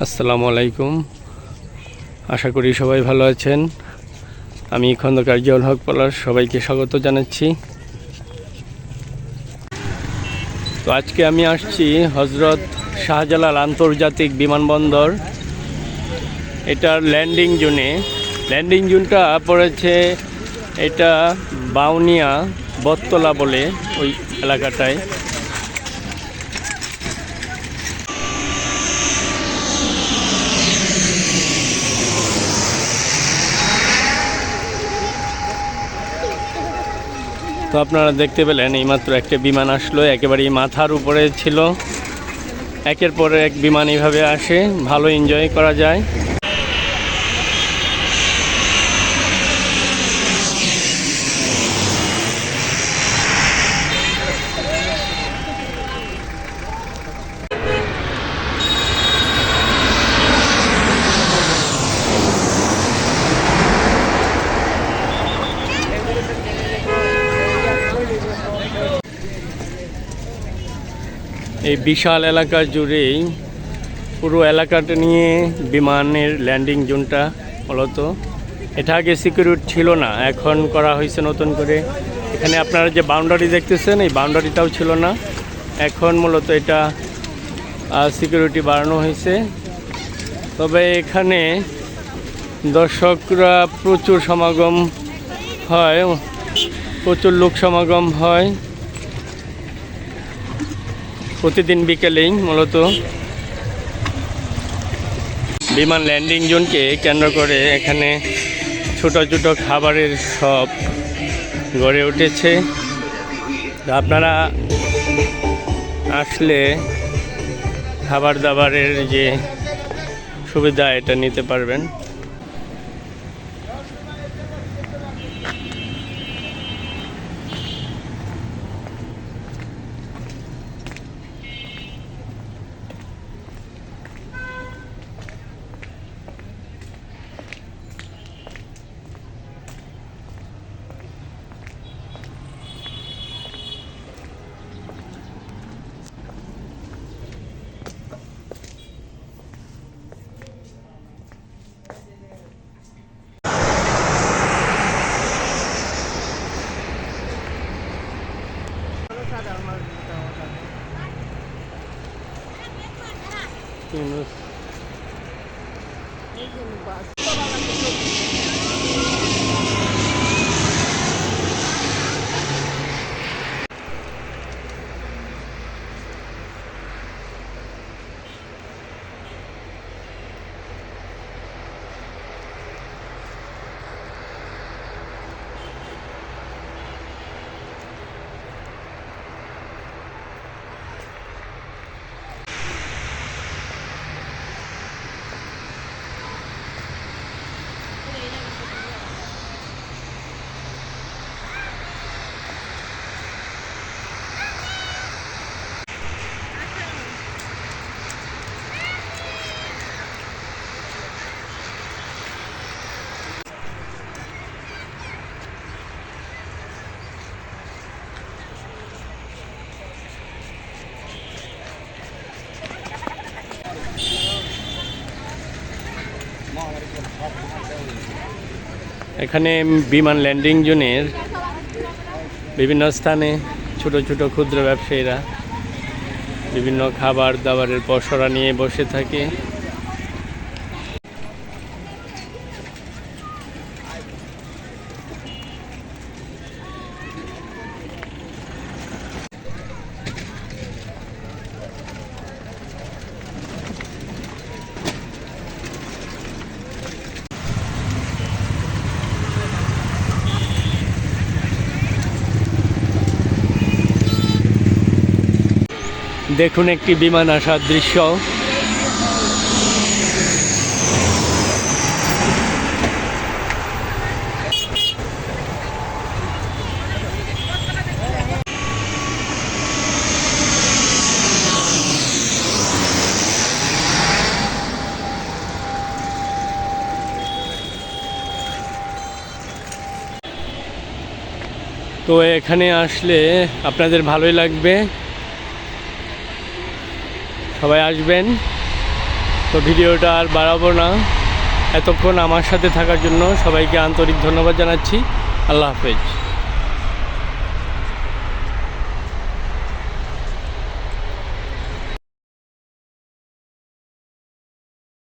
আসসালামু আলাইকুম। আশা করি সবাই ভালো আছেন। আমি খন্দকার জিয়াউল হক পলাশ সবাইকে স্বাগত জানাচ্ছি। তো আজকে আমি আসছি হজরত শাহজালাল আন্তর্জাতিক বিমানবন্দর। এটার ল্যান্ডিং জোনে। ল্যান্ডিং জোনটা পড়েছে এটা বাউনিয়া বটতলা বলে ওই এলাকাটায়। তো আপনারা দেখতে পেলেন এইমাত্র একটা বিমান আসলো, একেবারেই মাথার উপরে ছিল। একের পর এক বিমান এইভাবে আসে, ভালো এনজয় করা যায়। এই বিশাল এলাকা জুড়েই পুরো এলাকাটা নিয়ে বিমানের ল্যান্ডিং জোনটা মূলত। এটা আগে সিকিউরিটি ছিল না, এখন করা হয়েছে নতুন করে। এখানে আপনারা যে বাউন্ডারি দেখতেছেন এই বাউন্ডারিটাও ছিল না, এখন মূলত এটা সিকিউরিটি বাড়ানো হয়েছে। তবে এখানে দর্শকরা প্রচুর সমাগম হয়, প্রচুর লোক সমাগম হয় প্রতিদিন বিকেলেই। মূলত বিমান ল্যান্ডিং জোনকে কেন্দ্র করে এখানে ছোট ছোট খাবারের শপ গড়ে উঠেছে। আপনারা আসলে খাবার দাবারের যে সুবিধা এটা নিতে পারবেন। এখানে বিমান ল্যান্ডিং জোনের বিভিন্ন স্থানে ছোট ছোট ক্ষুদ্র ব্যবসায়ীরা বিভিন্ন খাবার দাবারের পসরা নিয়ে বসে থাকে। দেখুন একটি বিমান আসার দৃশ্য। তো এখানে আসলে আপনাদের ভালোই লাগবে, সবাই আসবেন। তো ভিডিওটা আর বাড়াবো না, এতক্ষণ আমার সাথে থাকার জন্য সবাইকে আন্তরিক ধন্যবাদ জানাচ্ছি। আল্লাহ হাফেজ।